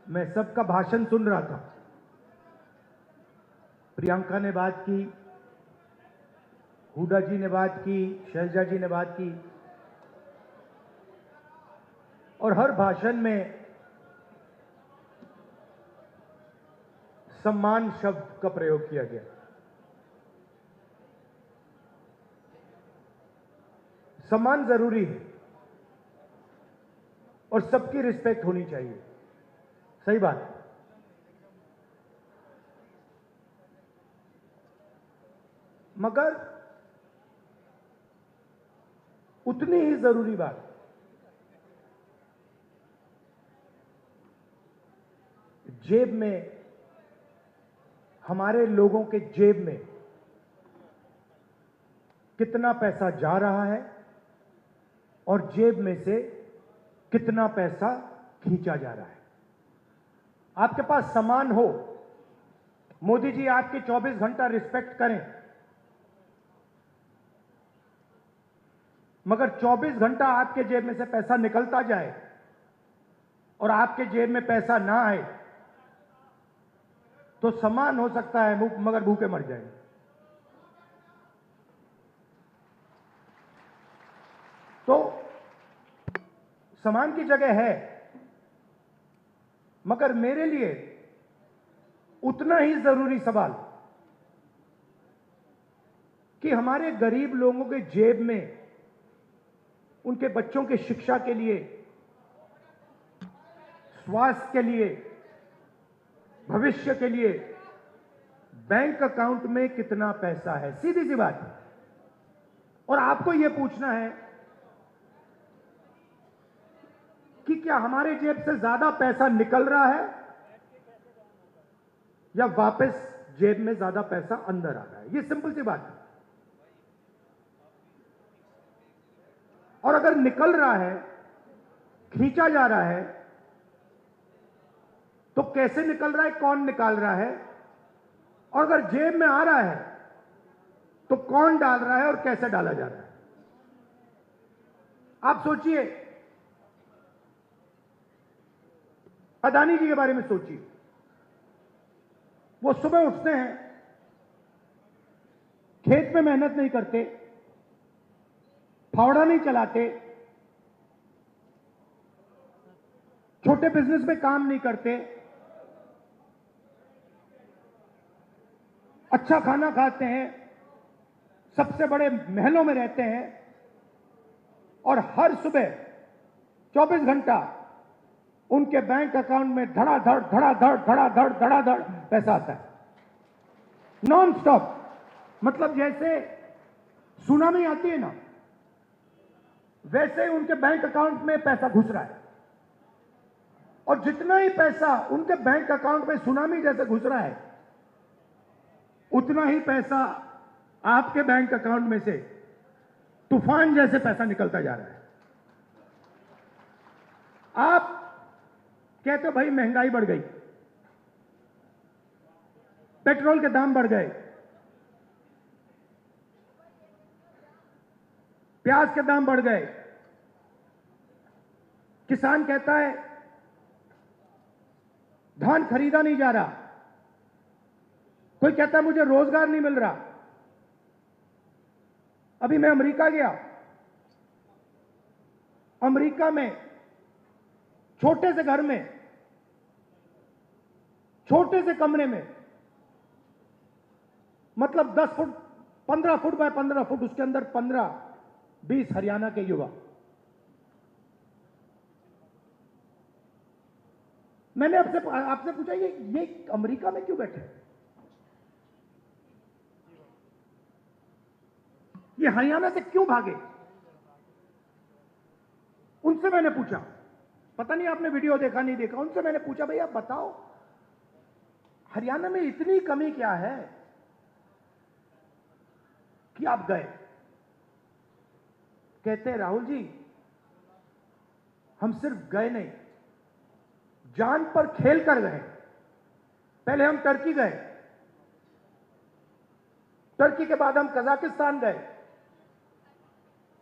मैं सबका भाषण सुन रहा था। प्रियंका ने बात की, हुडा जी ने बात की, शैलजा जी ने बात की, और हर भाषण में सम्मान शब्द का प्रयोग किया गया। सम्मान जरूरी है और सबकी रिस्पेक्ट होनी चाहिए, सही बात है। मगर उतनी ही जरूरी बात जेब में, हमारे लोगों के जेब में कितना पैसा जा रहा है और जेब में से कितना पैसा खींचा जा रहा है। आपके पास सामान हो, मोदी जी आपके 24 घंटा रिस्पेक्ट करें, मगर 24 घंटा आपके जेब में से पैसा निकलता जाए और आपके जेब में पैसा ना आए तो सामान हो सकता है मगर भूखे मर जाए। तो सामान की जगह है, मगर मेरे लिए उतना ही जरूरी सवाल कि हमारे गरीब लोगों के जेब में उनके बच्चों की शिक्षा के लिए, स्वास्थ्य के लिए, भविष्य के लिए बैंक अकाउंट में कितना पैसा है। सीधी सी बात है। और आपको यह पूछना है कि क्या हमारे जेब से ज्यादा पैसा निकल रहा है या वापस जेब में ज्यादा पैसा अंदर आ रहा है। यह सिंपल सी बात है। और अगर निकल रहा है, खींचा जा रहा है, तो कैसे निकल रहा है, कौन निकाल रहा है, और अगर जेब में आ रहा है तो कौन डाल रहा है और कैसे डाला जा रहा है। आप सोचिए, अदानी जी के बारे में सोचिए। वो सुबह उठते हैं, खेत में मेहनत नहीं करते, फावड़ा नहीं चलाते, छोटे बिजनेस में काम नहीं करते, अच्छा खाना खाते हैं, सबसे बड़े महलों में रहते हैं, और हर सुबह 24 घंटा उनके बैंक अकाउंट में धड़ाधड़ धड़ाधड़ धड़ाधड़ धड़ाधड़ पैसा आता है, नॉन स्टॉप। मतलब जैसे सुनामी आती है ना, वैसे उनके बैंक अकाउंट में पैसा घुस रहा है। और जितना ही पैसा उनके बैंक अकाउंट में सुनामी जैसे घुस रहा है, उतना ही पैसा आपके बैंक अकाउंट में से तूफान जैसे पैसा निकलता जा रहा है। आप कहते हो भाई महंगाई बढ़ गई, पेट्रोल के दाम बढ़ गए, प्याज के दाम बढ़ गए। किसान कहता है धान खरीदा नहीं जा रहा, कोई कहता है मुझे रोजगार नहीं मिल रहा। अभी मैं अमेरिका गया, अमेरिका में छोटे से घर में, छोटे से कमरे में, मतलब 10 फुट 15 फुट बाय 15 फुट, उसके अंदर 15-20 हरियाणा के युवा। मैंने आपसे पूछा ये अमेरिका में क्यों बैठे, ये हरियाणा से क्यों भागे। उनसे मैंने पूछा, पता नहीं आपने वीडियो देखा नहीं देखा, उनसे मैंने पूछा भाई आप बताओ हरियाणा में इतनी कमी क्या है कि आप गए। कहते हैं राहुल जी हम सिर्फ गए नहीं, जान पर खेल कर गए। पहले हम टर्की गए, टर्की के बाद हम कजाकिस्तान गए,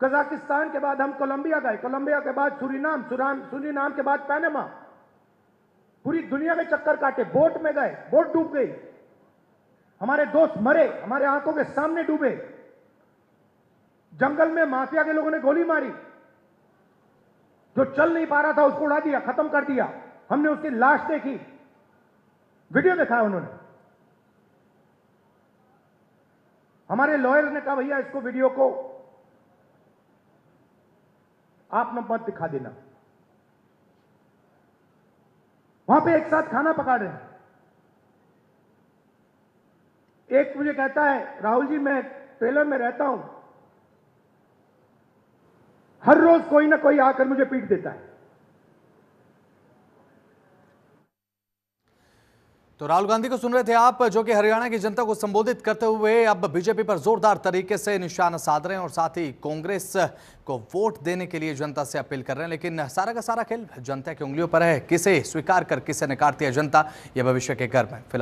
कजाकिस्तान के बाद हम कोलंबिया गए, कोलंबिया के बाद सूरीनाम, सूरीनाम के बाद पनामा। पूरी दुनिया में चक्कर काटे, बोट में गए, बोट डूब गई, हमारे दोस्त मरे, हमारे आंखों के सामने डूबे, जंगल में माफिया के लोगों ने गोली मारी, जो चल नहीं पा रहा था उसको उड़ा दिया, खत्म कर दिया। हमने उसकी लाश देखी, वीडियो देखा उन्होंने। हमारे लॉयर ने कहा भैया इसको वीडियो को आप मत दिखा देना। वहां पे एक साथ खाना पका रहे हैं। एक मुझे कहता है, राहुल जी मैं ट्रेलर में रहता हूं, हर रोज कोई ना कोई आकर मुझे पीट देता है। तो राहुल गांधी को सुन रहे थे आप, जो कि हरियाणा की जनता को संबोधित करते हुए अब बीजेपी पर जोरदार तरीके से निशाना साध रहे हैं और साथ ही कांग्रेस को वोट देने के लिए जनता से अपील कर रहे हैं। लेकिन सारा का सारा खेल जनता की उंगलियों पर है, किसे स्वीकार कर किसे नकारती है जनता, यह भविष्य के गर्म है। फिलहाल